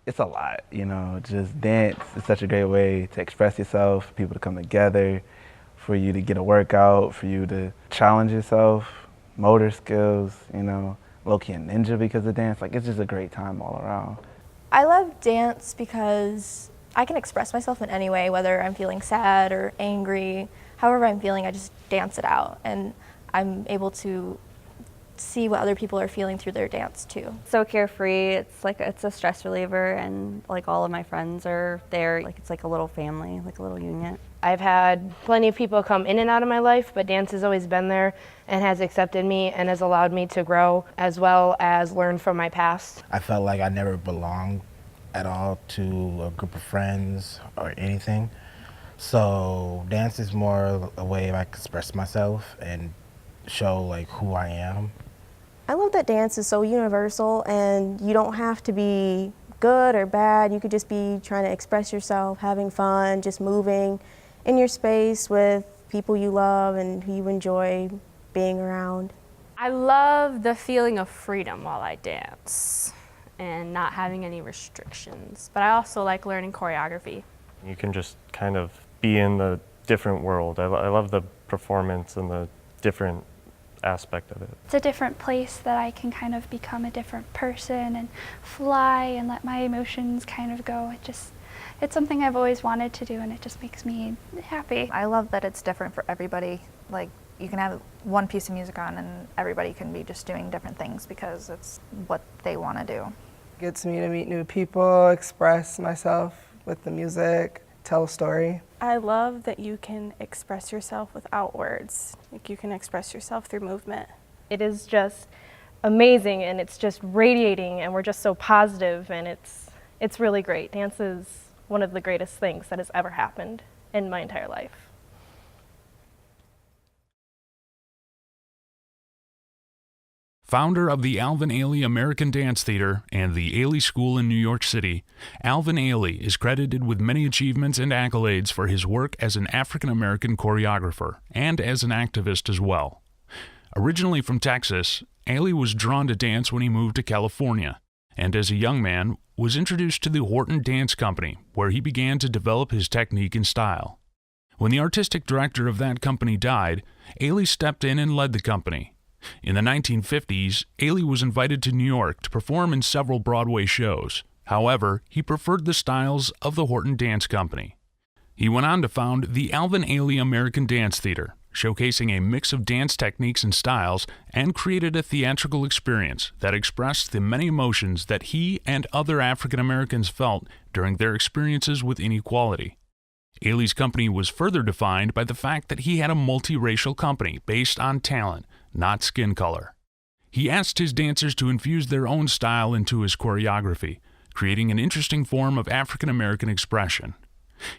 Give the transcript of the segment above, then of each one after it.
It's a lot, you know, just dance is such a great way to express yourself, for people to come together, for you to get a workout, for you to challenge yourself, motor skills, you know, low-key a ninja because of dance. Like, it's just a great time all around. I love dance because I can express myself in any way, whether I'm feeling sad or angry. However I'm feeling, I just dance it out, and I'm able to see what other people are feeling through their dance too. So carefree, it's a stress reliever, and like all of my friends are there. Like it's like a little family, like a little unit. I've had plenty of people come in and out of my life, but dance has always been there and has accepted me and has allowed me to grow as well as learn from my past. I felt like I never belonged at all to a group of friends or anything. So dance is more a way I express myself and show like who I am. I love that dance is so universal, and you don't have to be good or bad. You could just be trying to express yourself, having fun, just moving in your space with people you love and who you enjoy being around. I love the feeling of freedom while I dance and not having any restrictions. But I also like learning choreography. You can just kind of be in the different world. I love the performance and the different aspect of it. It's a different place that I can kind of become a different person and fly and let my emotions kind of go. It's something I've always wanted to do, and it just makes me happy. I love that it's different for everybody. Like, you can have one piece of music on and everybody can be just doing different things because it's what they want to do. It gets me to meet new people, express myself with the music, tell a story. I love that you can express yourself without words. Like, you can express yourself through movement. It is just amazing, and it's just radiating, and we're just so positive, and it's really great. Dance is one of the greatest things that has ever happened in my entire life. Founder of the Alvin Ailey American Dance Theater and the Ailey School in New York City, Alvin Ailey is credited with many achievements and accolades for his work as an African-American choreographer and as an activist as well. Originally from Texas, Ailey was drawn to dance when he moved to California, and as a young man was introduced to the Horton Dance Company, where he began to develop his technique and style. When the artistic director of that company died, Ailey stepped in and led the company. In the 1950s, Ailey was invited to New York to perform in several Broadway shows. However, he preferred the styles of the Horton Dance Company. He went on to found the Alvin Ailey American Dance Theater, showcasing a mix of dance techniques and styles, and created a theatrical experience that expressed the many emotions that he and other African Americans felt during their experiences with inequality. Ailey's company was further defined by the fact that he had a multiracial company based on talent, not skin color. He asked his dancers to infuse their own style into his choreography, creating an interesting form of African American expression.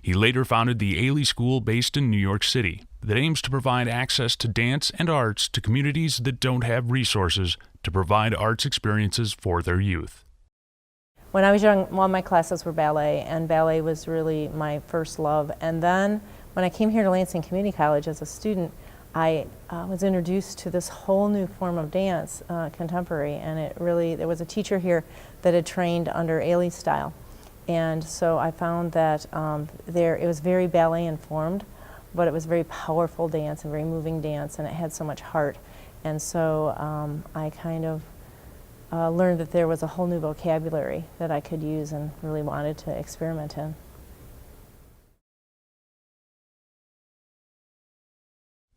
He later founded the Ailey School based in New York City that aims to provide access to dance and arts to communities that don't have resources to provide arts experiences for their youth. When I was young, one of my classes were ballet, and ballet was really my first love. And then when I came here to Lansing Community College as a student, I was introduced to this whole new form of dance, contemporary, and there was a teacher here that had trained under Ailey's style. And so I found that it was very ballet informed, but it was very powerful dance and very moving dance, and it had so much heart. And so I kind of learned that there was a whole new vocabulary that I could use and really wanted to experiment in.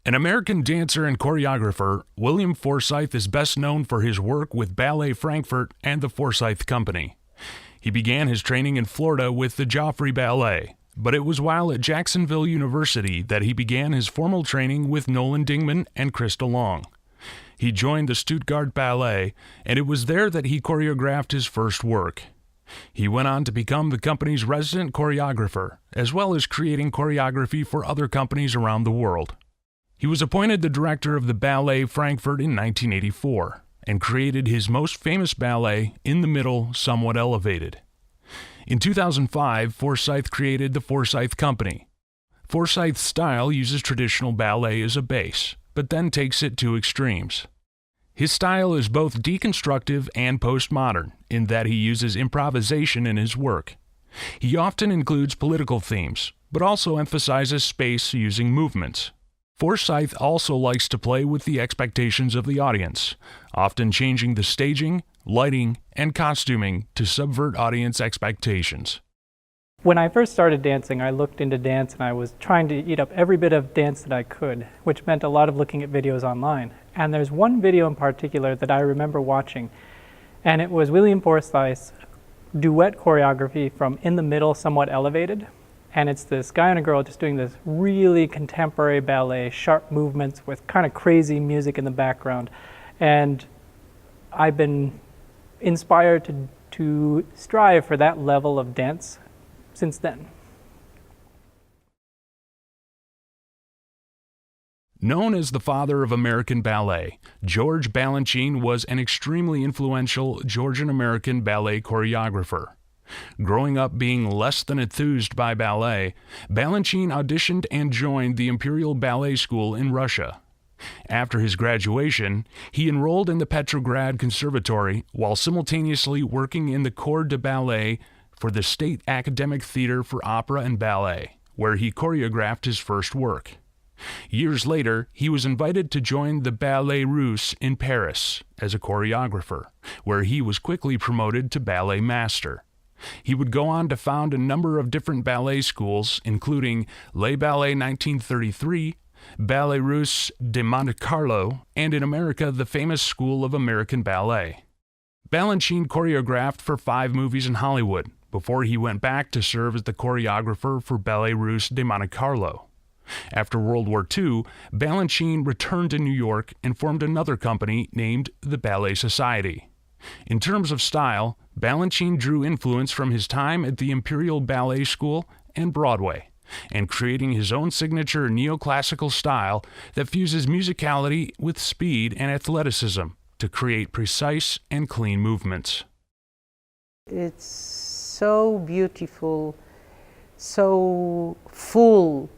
An American dancer and choreographer, William Forsythe is best known for his work with Ballet Frankfurt and the Forsythe Company. He began his training in Florida with the Joffrey Ballet, but it was while at Jacksonville University that he began his formal training with Nolan Dingman and Krista Long. He joined the Stuttgart Ballet, and it was there that he choreographed his first work. He went on to become the company's resident choreographer, as well as creating choreography for other companies around the world. He was appointed the director of the Ballet Frankfurt in 1984 and created his most famous ballet, In the Middle, Somewhat Elevated. In 2005, Forsythe created the Forsythe Company. Forsythe's style uses traditional ballet as a base, but then takes it to extremes. His style is both deconstructive and postmodern in that he uses improvisation in his work. He often includes political themes, but also emphasizes space using movements. Forsyth also likes to play with the expectations of the audience, often changing the staging, lighting, and costuming to subvert audience expectations. When I first started dancing, I looked into dance and I was trying to eat up every bit of dance that I could, which meant a lot of looking at videos online. And there's one video in particular that I remember watching, and it was William Forsyth's duet choreography from In the Middle, Somewhat Elevated. And it's this guy and a girl just doing this really contemporary ballet, sharp movements with kind of crazy music in the background. And I've been inspired to strive for that level of dance since then. Known as the father of American ballet, George Balanchine was an extremely influential Georgian-American ballet choreographer. Growing up being less than enthused by ballet, Balanchine auditioned and joined the Imperial Ballet School in Russia. After his graduation, he enrolled in the Petrograd Conservatory while simultaneously working in the Corps de Ballet for the State Academic Theater for Opera and Ballet, where he choreographed his first work. Years later, he was invited to join the Ballet Russe in Paris as a choreographer, where he was quickly promoted to ballet master. He would go on to found a number of different ballet schools, including Les Ballets 1933, Ballet Russe de Monte Carlo, and in America, the famous School of American Ballet. Balanchine choreographed for 5 movies in Hollywood before he went back to serve as the choreographer for Ballet Russe de Monte Carlo. After World War II, Balanchine returned to New York and formed another company named the Ballet Society. In terms of style, Balanchine drew influence from his time at the Imperial Ballet School and Broadway, and creating his own signature neoclassical style that fuses musicality with speed and athleticism to create precise and clean movements. It's so beautiful, so full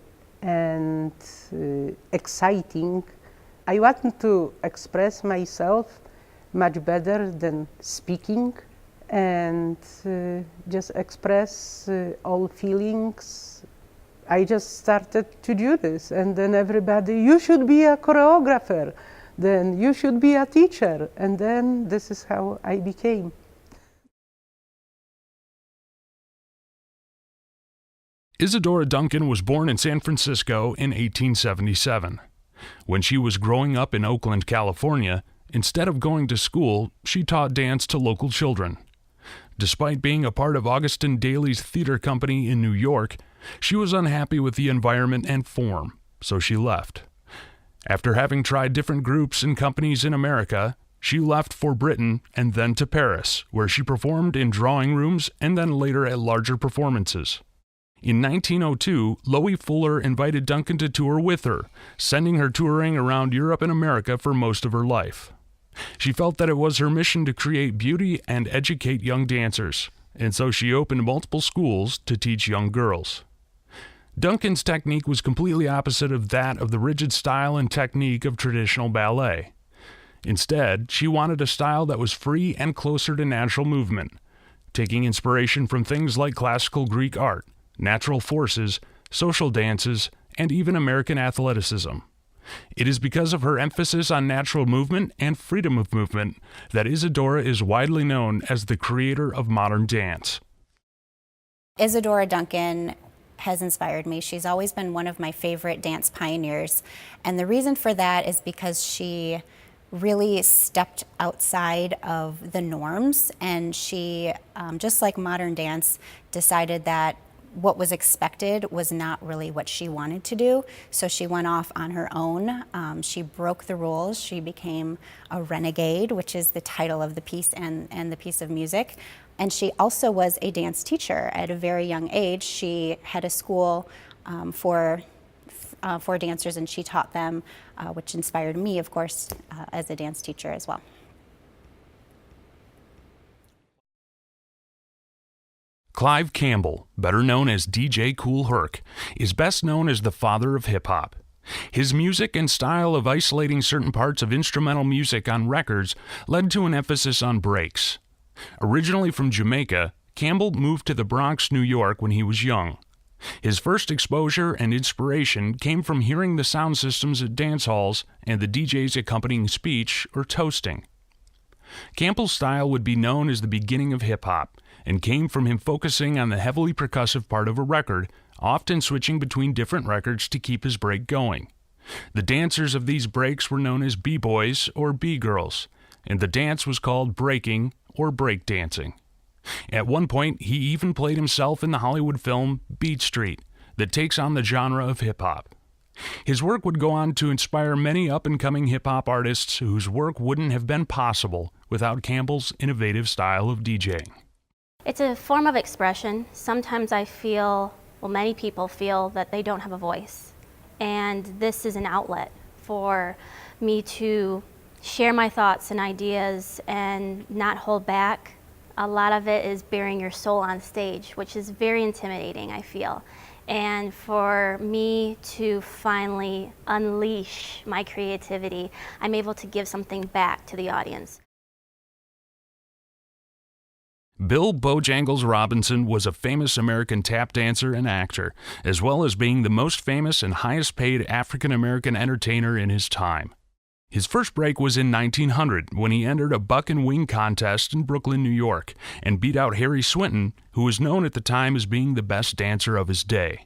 and exciting. I want to express myself much better than speaking, and just express all feelings. I just started to do this, and then everybody, you should be a choreographer, then you should be a teacher, and then this is how I became. Isadora Duncan was born in San Francisco in 1877. When she was growing up in Oakland, California, instead of going to school, she taught dance to local children. Despite being a part of Augustin Daly's theater company in New York, she was unhappy with the environment and form, so she left. After having tried different groups and companies in America, she left for Britain and then to Paris, where she performed in drawing rooms and then later at larger performances. In 1902, Loie Fuller invited Duncan to tour with her, sending her touring around Europe and America for most of her life. She felt that it was her mission to create beauty and educate young dancers, and so she opened multiple schools to teach young girls. Duncan's technique was completely opposite of that of the rigid style and technique of traditional ballet. Instead, she wanted a style that was free and closer to natural movement, taking inspiration from things like classical Greek art, natural forces, social dances, and even American athleticism. It is because of her emphasis on natural movement and freedom of movement that Isadora is widely known as the creator of modern dance. Isadora Duncan has inspired me. She's always been one of my favorite dance pioneers, and the reason for that is because she really stepped outside of the norms, and she, just like modern dance, decided that what was expected was not really what she wanted to do, so she went off on her own. She broke the rules. She became a renegade, which is the title of the piece and the piece of music. And she also was a dance teacher at a very young age. She had a school for dancers, and she taught them, which inspired me, of course, as a dance teacher as well. Clive Campbell, better known as DJ Kool Herc, is best known as the father of hip-hop. His music and style of isolating certain parts of instrumental music on records led to an emphasis on breaks. Originally from Jamaica, Campbell moved to the Bronx, New York when he was young. His first exposure and inspiration came from hearing the sound systems at dance halls and the DJ's accompanying speech or toasting. Campbell's style would be known as the beginning of hip-hop and came from him focusing on the heavily percussive part of a record, often switching between different records to keep his break going. The dancers of these breaks were known as B-boys or B-girls, and the dance was called breaking or break dancing. At one point, he even played himself in the Hollywood film Beat Street that takes on the genre of hip-hop. His work would go on to inspire many up-and-coming hip-hop artists whose work wouldn't have been possible without Campbell's innovative style of DJing. It's a form of expression. Sometimes I feel, well, many people feel that they don't have a voice. And this is an outlet for me to share my thoughts and ideas and not hold back. A lot of it is bearing your soul on stage, which is very intimidating, I feel. And for me to finally unleash my creativity, I'm able to give something back to the audience. Bill Bojangles Robinson was a famous American tap dancer and actor, as well as being the most famous and highest paid African American entertainer in his time. His first break was in 1900 when he entered a buck and wing contest in Brooklyn, New York, and beat out Harry Swinton, who was known at the time as being the best dancer of his day.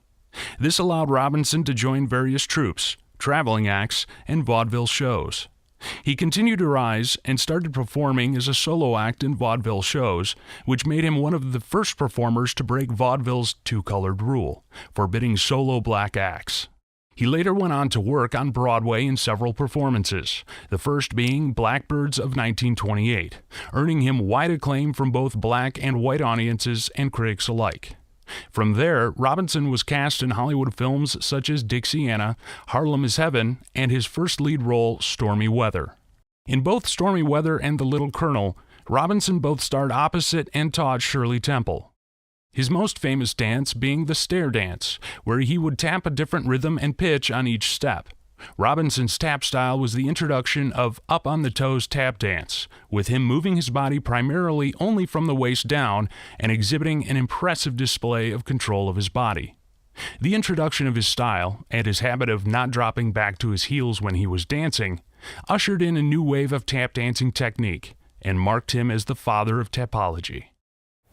This allowed Robinson to join various troupes, traveling acts, and vaudeville shows. He continued to rise and started performing as a solo act in vaudeville shows, which made him one of the first performers to break vaudeville's two-colored rule, forbidding solo black acts. He later went on to work on Broadway in several performances, the first being Blackbirds of 1928, earning him wide acclaim from both black and white audiences and critics alike. From there, Robinson was cast in Hollywood films such as Dixiana, Harlem is Heaven, and his first lead role, Stormy Weather. In both Stormy Weather and The Little Colonel, Robinson both starred opposite and taught Shirley Temple. His most famous dance being the stair dance, where he would tap a different rhythm and pitch on each step. Robinson's tap style was the introduction of up-on-the-toes tap dance, with him moving his body primarily only from the waist down and exhibiting an impressive display of control of his body. The introduction of his style, and his habit of not dropping back to his heels when he was dancing, ushered in a new wave of tap dancing technique and marked him as the father of tapology.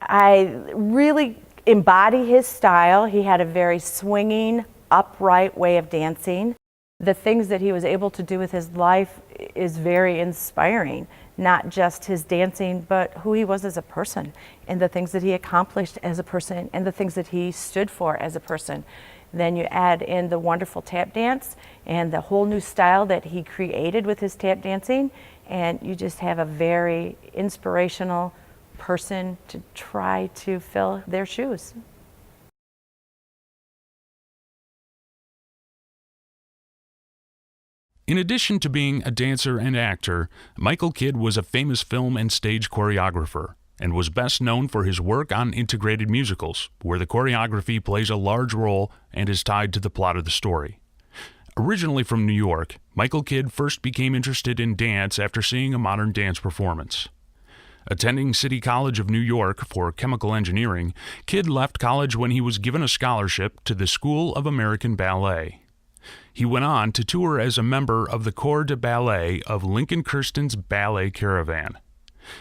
I really embody his style. He had a very swinging, upright way of dancing. The things that he was able to do with his life is very inspiring, not just his dancing, but who he was as a person and the things that he accomplished as a person and the things that he stood for as a person. Then you add in the wonderful tap dance and the whole new style that he created with his tap dancing, and you just have a very inspirational person to try to fill their shoes. In addition to being a dancer and actor, Michael Kidd was a famous film and stage choreographer and was best known for his work on integrated musicals, where the choreography plays a large role and is tied to the plot of the story. Originally from New York, Michael Kidd first became interested in dance after seeing a modern dance performance. Attending City College of New York for chemical engineering, Kidd left college when he was given a scholarship to the School of American Ballet. He went on to tour as a member of the Corps de Ballet of Lincoln Kirsten's Ballet Caravan.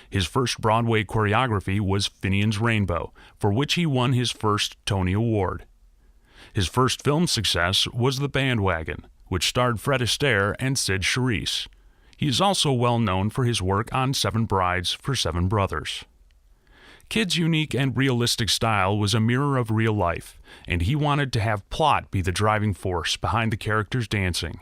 His first Broadway choreography was Finian's Rainbow, for which he won his first Tony Award. His first film success was The Bandwagon, which starred Fred Astaire and Sid Charisse. He is also well known for his work on Seven Brides for Seven Brothers. Kidd's unique and realistic style was a mirror of real life, and he wanted to have plot be the driving force behind the characters dancing.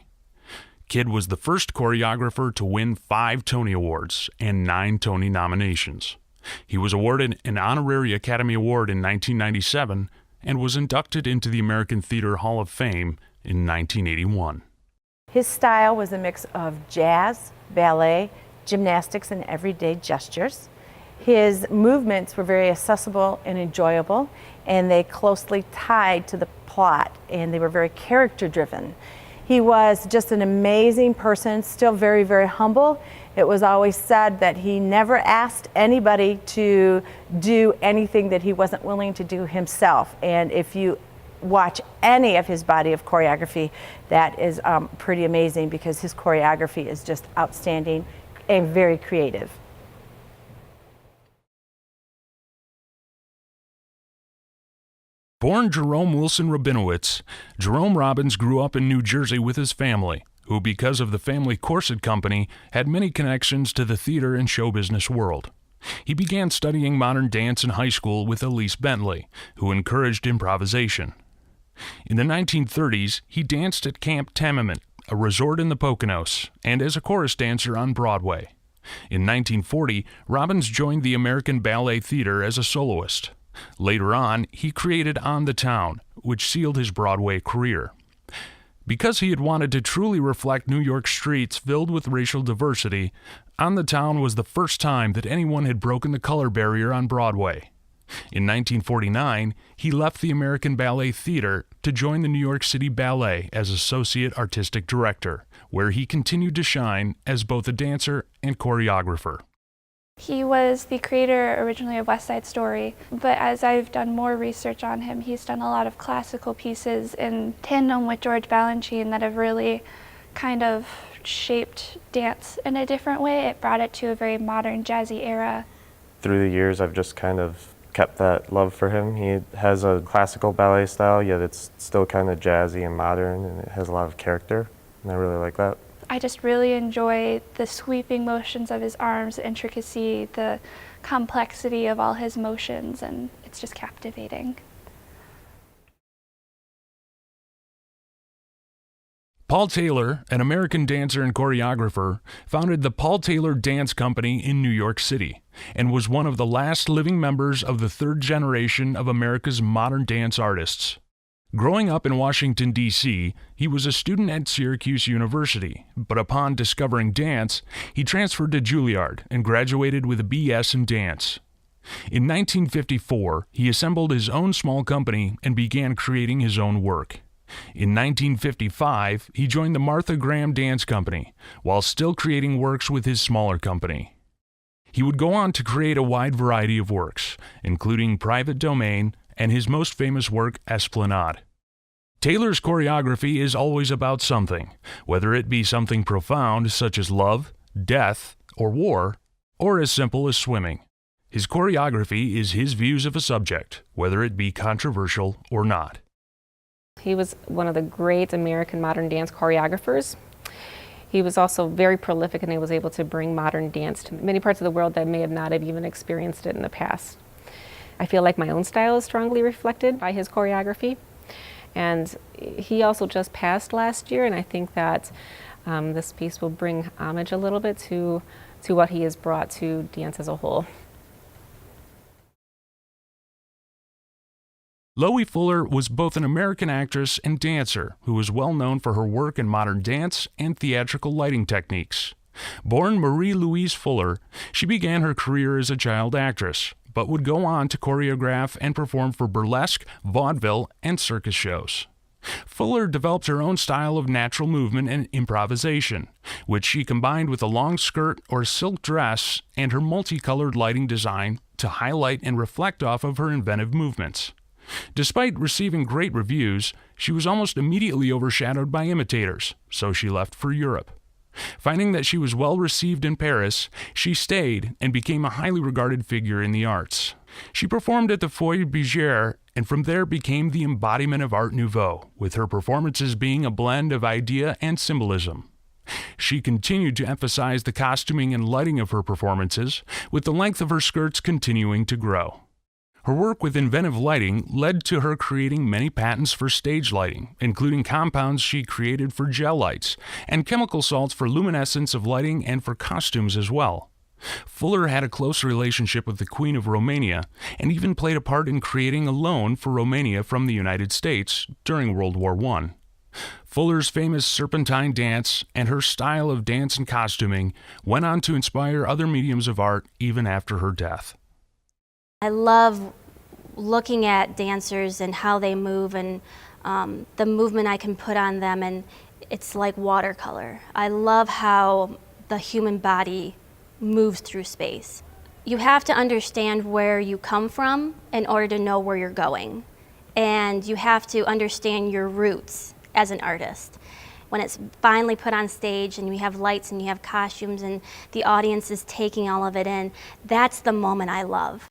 Kidd was the first choreographer to win 5 Tony Awards and 9 Tony nominations. He was awarded an honorary Academy Award in 1997 and was inducted into the American Theater Hall of Fame in 1981. His style was a mix of jazz, ballet, gymnastics, and everyday gestures. His movements were very accessible and enjoyable, and they closely tied to the plot, and they were very character-driven. He was just an amazing person, still very, very humble. It was always said that he never asked anybody to do anything that he wasn't willing to do himself. And if you watch any of his body of choreography, that is pretty amazing, because his choreography is just outstanding and very creative. Born Jerome Wilson Rabinowitz, Jerome Robbins grew up in New Jersey with his family, who, because of the family corset company, had many connections to the theater and show business world. He began studying modern dance in high school with Elise Bentley, who encouraged improvisation. In the 1930s, he danced at Camp Tamiment, a resort in the Poconos, and as a chorus dancer on Broadway. In 1940, Robbins joined the American Ballet Theater as a soloist. Later on, he created On the Town, which sealed his Broadway career. Because he had wanted to truly reflect New York streets filled with racial diversity, On the Town was the first time that anyone had broken the color barrier on Broadway. In 1949, he left the American Ballet Theater to join the New York City Ballet as Associate Artistic Director, where he continued to shine as both a dancer and choreographer. He was the creator originally of West Side Story, but as I've done more research on him, he's done a lot of classical pieces in tandem with George Balanchine that have really kind of shaped dance in a different way. It brought it to a very modern, jazzy era. Through the years, I've just kind of kept that love for him. He has a classical ballet style, yet it's still kind of jazzy and modern, and it has a lot of character, and I really like that. I just really enjoy the sweeping motions of his arms, the intricacy, the complexity of all his motions, and it's just captivating. Paul Taylor, an American dancer and choreographer, founded the Paul Taylor Dance Company in New York City and was one of the last living members of the third generation of America's modern dance artists. Growing up in Washington, D.C., he was a student at Syracuse University, but upon discovering dance, he transferred to Juilliard and graduated with a B.S. in dance. In 1954, he assembled his own small company and began creating his own work. In 1955, he joined the Martha Graham Dance Company, while still creating works with his smaller company. He would go on to create a wide variety of works, including Private Domain and his most famous work, Esplanade. Taylor's choreography is always about something, whether it be something profound such as love, death, or war, or as simple as swimming. His choreography is his views of a subject, whether it be controversial or not. He was one of the great American modern dance choreographers. He was also very prolific, and he was able to bring modern dance to many parts of the world that may not have even experienced it in the past. I feel like my own style is strongly reflected by his choreography. And he also just passed last year, and I think that this piece will bring homage a little bit to what he has brought to dance as a whole. Loie Fuller was both an American actress and dancer who was well known for her work in modern dance and theatrical lighting techniques. Born Marie Louise Fuller, she began her career as a child actress, but would go on to choreograph and perform for burlesque, vaudeville, and circus shows. Fuller developed her own style of natural movement and improvisation, which she combined with a long skirt or silk dress and her multicolored lighting design to highlight and reflect off of her inventive movements. Despite receiving great reviews, she was almost immediately overshadowed by imitators, so she left for Europe. Finding that she was well received in Paris, she stayed and became a highly regarded figure in the arts. She performed at the Foyer Bergère and from there became the embodiment of Art Nouveau, with her performances being a blend of idea and symbolism. She continued to emphasize the costuming and lighting of her performances, with the length of her skirts continuing to grow. Her work with inventive lighting led to her creating many patents for stage lighting, including compounds she created for gel lights, and chemical salts for luminescence of lighting and for costumes as well. Fuller had a close relationship with the Queen of Romania, and even played a part in creating a loan for Romania from the United States during World War I. Fuller's famous serpentine dance and her style of dance and costuming went on to inspire other mediums of art even after her death. I love looking at dancers and how they move and the movement I can put on them, and It's like watercolor. I love how the human body moves through space. You have to understand where you come from in order to know where you're going. And you have to understand your roots as an artist. When it's finally put on stage and you have lights and you have costumes and the audience is taking all of it in, that's the moment I love.